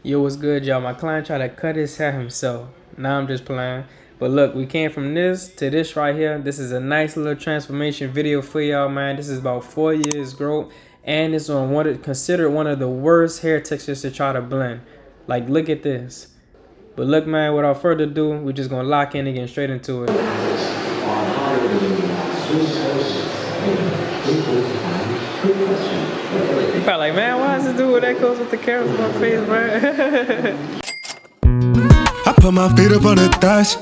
Yo, what's good, y'all? My client tried to cut his hair himself. Now I'm just playing. But look, we came from this to this right here. This is a nice little transformation video for y'all, man. This is about 4 years growth, and it's on considered one of the worst hair textures to try to blend. Like, look at this. But look, man, without further ado, we're just gonna lock in and get straight into it. You probably like, man, why does this dude that goes with the camera in my face, bro? I put my feet up on the dash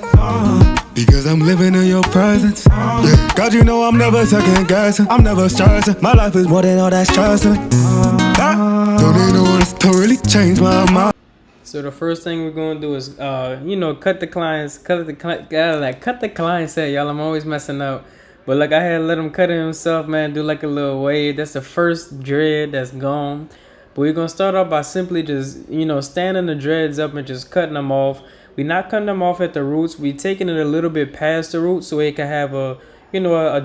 because I'm living in your presence. Yeah, God, you know I'm never second guessing. I'm never stressing. My life is more than all that stressing. Don't need no one to really change my mind. So the first thing we're gonna do is, cut the client's hair, y'all. I'm always messing up, but like I had to let him cut it himself, man. Do like a little wave. That's the first dread that's gone. But we're gonna start off by simply just, standing the dreads up and just cutting them off. We're not cutting them off at the roots. We're taking it a little bit past the roots so it can have a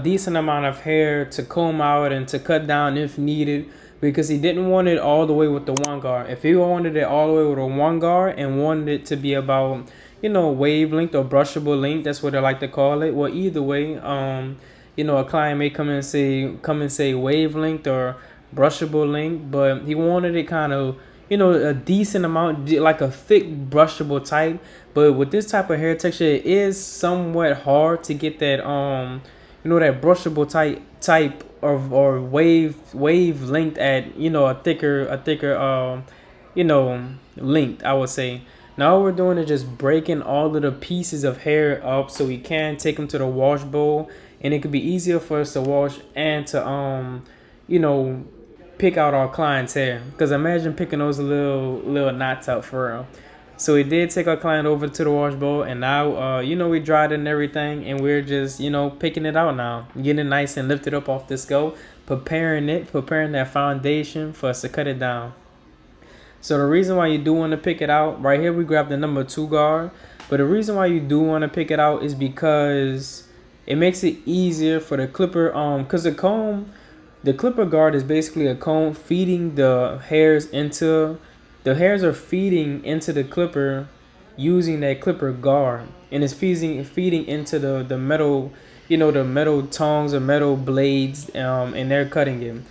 decent amount of hair to comb out and to cut down if needed. Because he didn't want it all the way with the one guard. If he wanted it all the way with a one guard and wanted it to be about, wavelength or brushable length, that's what I like to call it. Well, either way, a client may come and say wavelength or brushable length, but he wanted it kind of, a decent amount, like a thick brushable type. But with this type of hair texture, it is somewhat hard to get that that brushable type of or wave length at a thicker length, I would say. Now what we're doing is just breaking all of the pieces of hair up so we can take them to the wash bowl, and it could be easier for us to wash and to pick out our client's hair. Because imagine picking those little knots out for real. So we did take our client over to the wash bowl, and now, we dried it and everything, and we're just, picking it out now. Getting it nice and lifted up off the scalp, preparing that foundation for us to cut it down. So the reason why you do want to pick it out, right here we grab the number 2 guard, but the reason why you do want to pick it out is because it makes it easier for the clipper, because the clipper guard is basically a comb feeding the hairs into... The hairs are feeding into the clipper using that clipper guard, and it's feeding into the metal, the metal tongs or metal blades, and they're cutting it.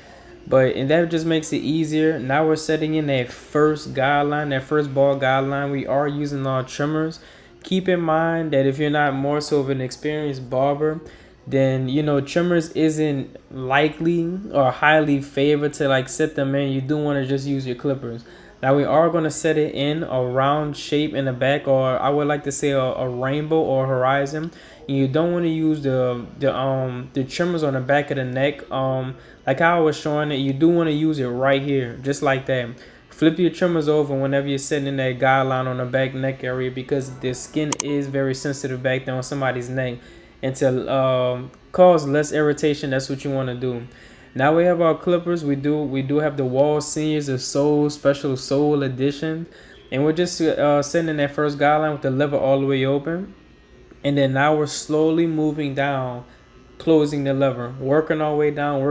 And that just makes it easier. Now we're setting in that first guideline, that first ball guideline. We are using our trimmers. Keep in mind that if you're not more so of an experienced barber, then trimmers isn't likely or highly favored to like set them in. You do want to just use your clippers. Now we are going to set it in a round shape in the back, or I would like to say a rainbow or horizon. And you don't want to use the trimmers on the back of the neck. Like how I was showing it, you do want to use it right here, just like that. Flip your trimmers over whenever you're setting in that guideline on the back neck area, because the skin is very sensitive back there on somebody's neck. And to cause less irritation, that's what you want to do. Now we have our clippers. We do have the Wall Seniors, the Soul Special Soul Edition, and we're just setting that first guideline with the lever all the way open, and then now we're slowly moving down, closing the lever, working our way down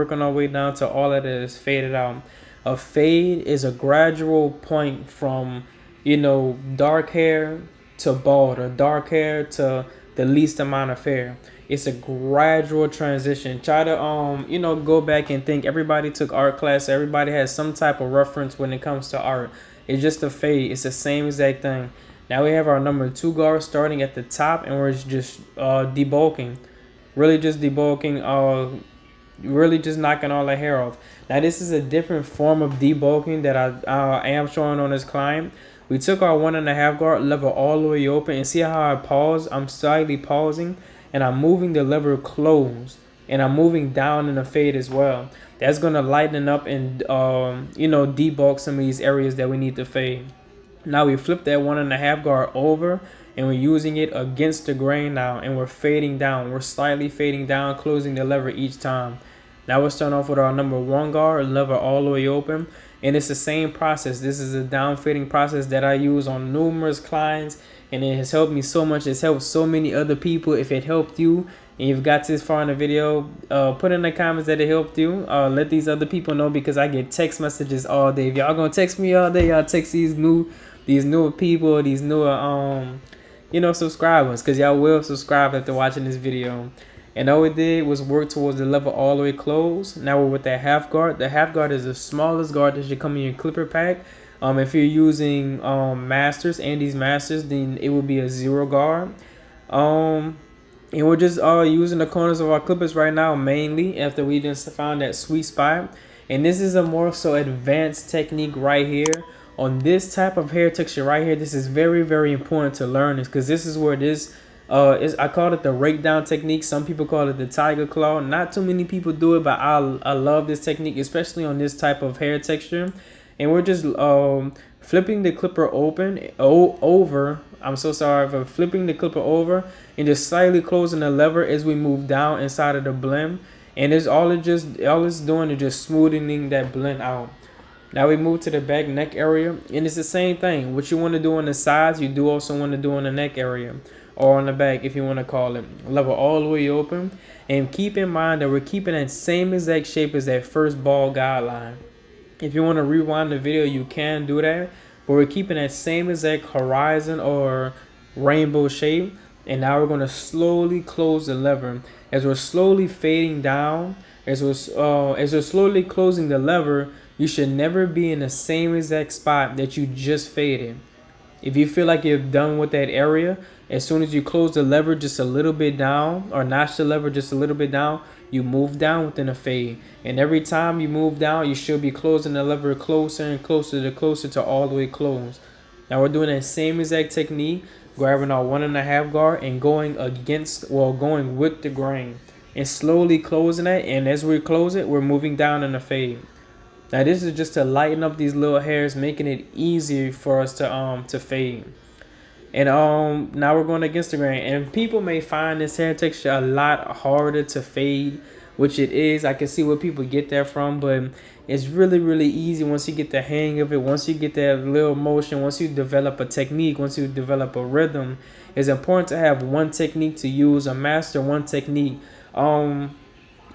to all of it is faded out. A fade is a gradual point from dark hair to bald, or dark hair to the least amount of hair. It's a gradual transition. Try to go back and think. Everybody took art class. Everybody has some type of reference when it comes to art. It's just a fade. It's the same exact thing. Now we have our number 2 guard starting at the top, and we're just debulking. Really just debulking. Really just knocking all the hair off. Now this is a different form of debulking that I am showing on this client. We took our 1.5 guard lever all the way open, and see how I pause? I'm slightly pausing, and I'm moving the lever closed, and I'm moving down in the fade as well. That's going to lighten up and debulk some of these areas that we need to fade. Now we flip that 1.5 guard over, and we're using it against the grain now, and we're fading down. We're slightly fading down, closing the lever each time. Now we're starting off with our number 1 guard, lever all the way open. And it's the same process. This is a down fading process that I use on numerous clients, and it has helped me so much. It's helped so many other people. If it helped you and you've got this far in the video, put in the comments that it helped you. Let these other people know, because I get text messages all day. If y'all gonna text me all day, y'all text these new these newer people, these newer subscribers, because y'all will subscribe after watching this video. And all we did was work towards the level all the way closed. Now we're with that half guard. The half guard is the smallest guard that should come in your clipper pack. If you're using masters and these masters, then it will be a 0 guard. And we're just using the corners of our clippers right now mainly after we just found that sweet spot. And this is a more so advanced technique right here on this type of hair texture right here. This is very, very important to learn this, because this is where this is. I call it the rake down technique. Some people call it the tiger claw. Not too many people do it, but I love this technique, especially on this type of hair texture. And we're just flipping the clipper over. I'm so sorry for flipping the clipper over and just slightly closing the lever as we move down inside of the blend. And it's all it's doing is just smoothing that blend out. Now we move to the back neck area, and it's the same thing. What you want to do on the sides, you do also want to do on the neck area, or on the back if you want to call it. Level all the way open, and keep in mind that we're keeping that same exact shape as that first ball guideline. If you want to rewind the video, you can do that, but we're keeping that same exact horizon or rainbow shape. And now we're going to slowly close the lever. As we're slowly fading down, as we're slowly closing the lever, you should never be in the same exact spot that you just faded. If you feel like you're done with that area, as soon as you close the lever just a little bit down, or notch the lever just a little bit down, you move down within a fade. And every time you move down, you should be closing the lever closer and closer to all the way closed. Now we're doing that same exact technique, grabbing our 1.5 guard and going with the grain and slowly closing it. And as we close it, we're moving down in the fade. Now this is just to lighten up these little hairs, making it easier for us to fade. And now we're going against the grain. And people may find this hair texture a lot harder to fade, which it is. I can see where people get that from, but it's really, really easy once you get the hang of it. Once you get that little motion, once you develop a technique, once you develop a rhythm, it's important to have one technique to use, a master one technique.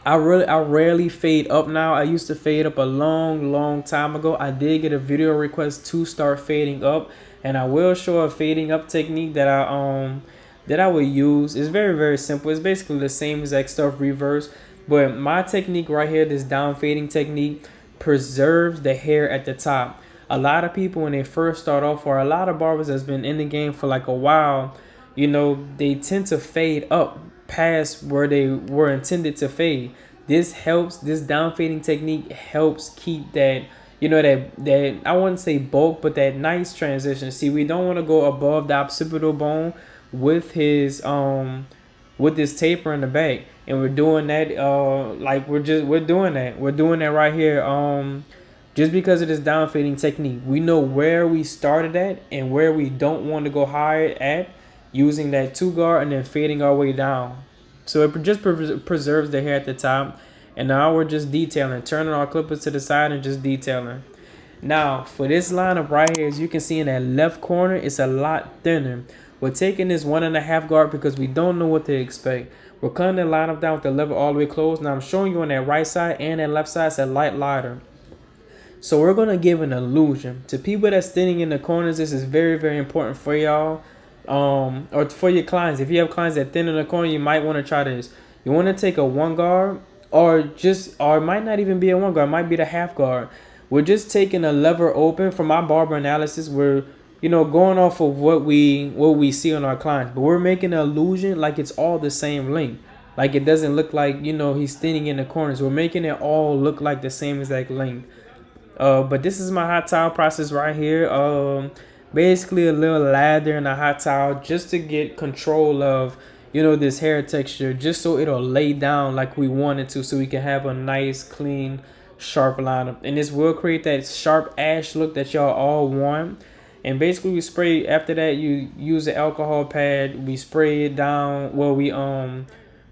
I rarely fade up now. I used to fade up a long time ago. I did get a video request to start fading up, and I will show a fading up technique that I would use. It's very, very simple. It's basically the same exact stuff reverse, but my technique right here, this down fading technique, preserves the hair at the top. A lot of people when they first start off, or a lot of barbers that's been in the game for like a while, they tend to fade up past where they were intended to fade. This down fading technique helps keep that, that I wouldn't say bulk, but that nice transition. See, we don't want to go above the occipital bone with his with this taper in the back, and we're doing that we're doing that right here. Just because of this down fading technique, we know where we started at and where we don't want to go higher at, using that 2 guard and then fading our way down. So it just preserves the hair at the top. And now we're just detailing, turning our clippers to the side and just detailing. Now for this lineup right here, as you can see in that left corner, it's a lot thinner. We're taking this 1.5 guard because we don't know what to expect. We're cutting the lineup down with the lever all the way closed. Now I'm showing you on that right side and that left side, it's a light lighter. So we're going to give an illusion to people that's thinning in the corners. This is very, very important for y'all, or for your clients. If you have clients that thin in the corner, you might want to try this. You want to take a 1 guard, or it might not even be a 1 guard, it might be the half guard. We're just taking a lever open. From my barber analysis, we're going off of what we see on our clients, but we're making an illusion like it's all the same length. Like it doesn't look like he's thinning in the corners. We're making it all look like the same exact length. But this is my hot towel process right here. Basically a little lather and a hot towel just to get control of this hair texture, just so it'll lay down like we want it to, so we can have a nice clean sharp lineup. And this will create that sharp ash look that y'all all want. And basically we spray, after that you use the alcohol pad, we spray it down. Well, we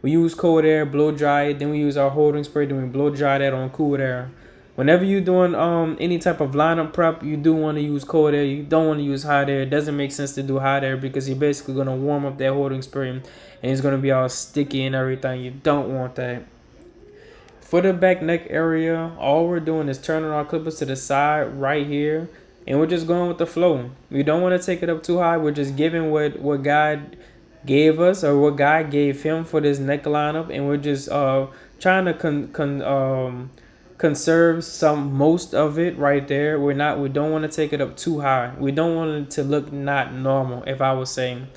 use cold air, blow dry it, then we use our holding spray, then we blow dry that on cool air. Whenever you're doing any type of lineup prep, you do want to use cold air. You don't want to use hot air. It doesn't make sense to do hot air because you're basically going to warm up that holding spray and it's going to be all sticky and everything. You don't want that. For the back neck area, all we're doing is turning our clippers to the side right here and we're just going with the flow. We don't want to take it up too high. We're just giving what God gave us, or what God gave him for this neck lineup, and we're just trying to conserve most of it right there. We don't want to take it up too high. We don't want it to look not normal, if I was saying.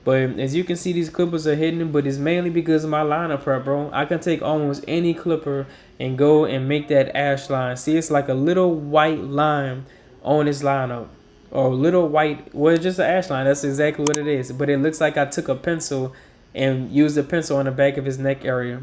But as you can see, these clippers are hidden, but it's mainly because of my lineup prep, bro. I can take almost any clipper and go and make that ash line. See, it's like a little white line on this lineup. Or a little white, well, it's just an ash line. That's exactly what it is. But it looks like I took a pencil and used a pencil on the back of his neck area.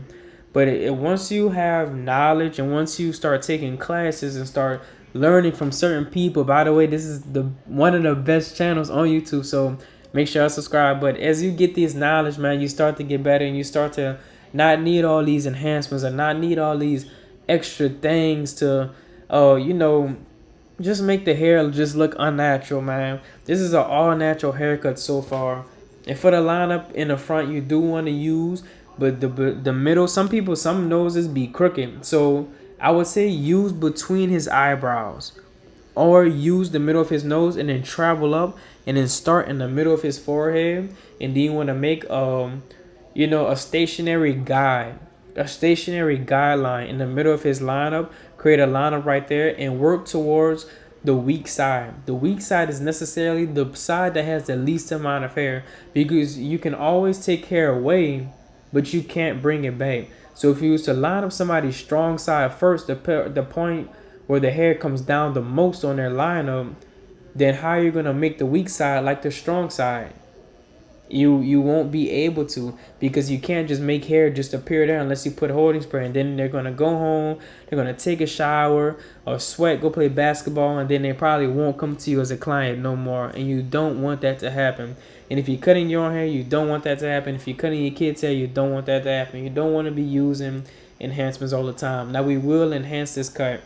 But once you have knowledge, and once you start taking classes and start learning from certain people, by the way, this is one of the best channels on YouTube, so make sure I subscribe. But as you get this knowledge, man, you start to get better, and you start to not need all these enhancements, or not need all these extra things to, just make the hair just look unnatural, man. This is an all natural haircut so far. And for the lineup in the front, you do want to use, but the middle, some noses be crooked. So I would say use between his eyebrows, or use the middle of his nose and then travel up and then start in the middle of his forehead. And then you want to make a stationary guideline in the middle of his lineup. Create a lineup right there and work towards the weak side. The weak side is necessarily the side that has the least amount of hair, because you can always take hair away, but you can't bring it back. So if you was to line up somebody's strong side first, the point where the hair comes down the most on their lineup, then how are you going to make the weak side like the strong side? You won't be able to, because you can't just make hair just appear there unless you put holding spray. And then they're going to go home, they're going to take a shower or sweat, go play basketball, and then they probably won't come to you as a client no more. And you don't want that to happen. And if you're cutting your own hair, you don't want that to happen. If you're cutting your kids' hair, you don't want that to happen. You don't want to be using enhancements all the time. Now, we will enhance this cut,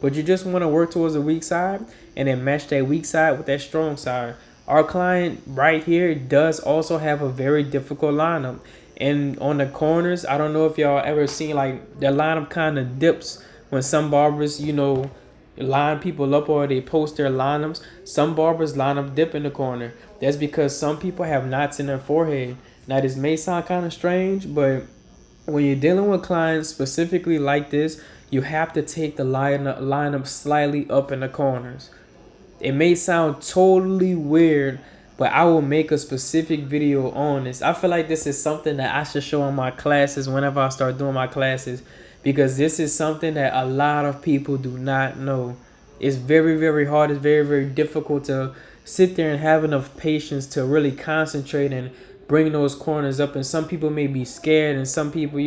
but you just want to work towards the weak side and then match that weak side with that strong side. Our client right here does also have a very difficult lineup. And on the corners, I don't know if y'all ever seen, like, the lineup kind of dips when some barbers, line people up, or they post their lineups. Some barbers lineup dip in the corner. That's because some people have knots in their forehead. Now, this may sound kind of strange, but when you're dealing with clients specifically like this, you have to take the lineup slightly up in the corners. It may sound totally weird, but I will make a specific video on this. I feel like this is something that I should show in my classes whenever I start doing my classes, because this is something that a lot of people do not know. It's very, very hard. It's very, very difficult to sit there and have enough patience to really concentrate and bring those corners up. And some people may be scared, and some people,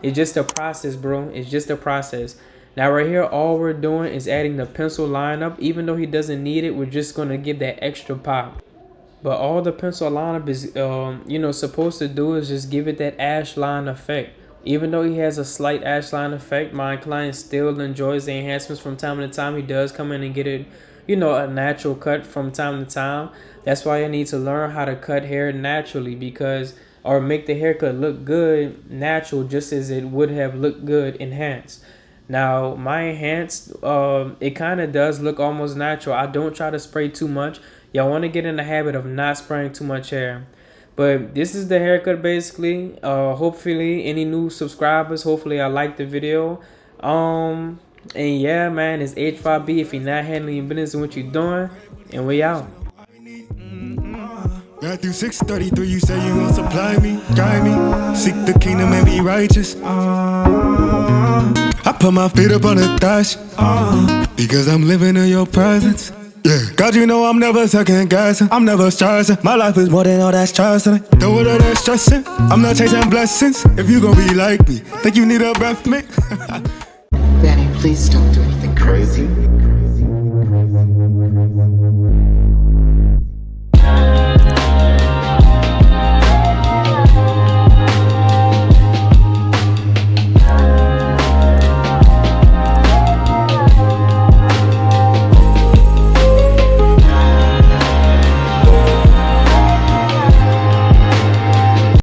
it's just a process, bro. It's just a process. Now right here, all we're doing is adding the pencil lineup. Even though he doesn't need it, we're just going to give that extra pop. But all the pencil lineup is, supposed to do is just give it that ash line effect. Even though he has a slight ash line effect, my client still enjoys the enhancements from time to time. He does come in and get it, a natural cut from time to time. That's why you need to learn how to cut hair naturally, or make the haircut look good natural, just as it would have looked good enhanced. Now, my enhanced, it kind of does look almost natural. I don't try to spray too much. Y'all want to get in the habit of not spraying too much hair. But this is the haircut basically. Hopefully, any new subscribers, hopefully I like the video. And yeah, man, it's H5B. If you're not handling your business and what you're doing, and we out. Matthew 6:33, you say you gon' supply me, guide me, seek the kingdom and be righteous. I put my feet up on the dash, because I'm living in your presence. Yeah, God, you know I'm never second guessing, I'm never stressing. My life is more than all that stressing. Know what all that stressing? I'm not chasing blessings. If you gon' be like me, think you need a breath mint? Danny, please don't do anything crazy.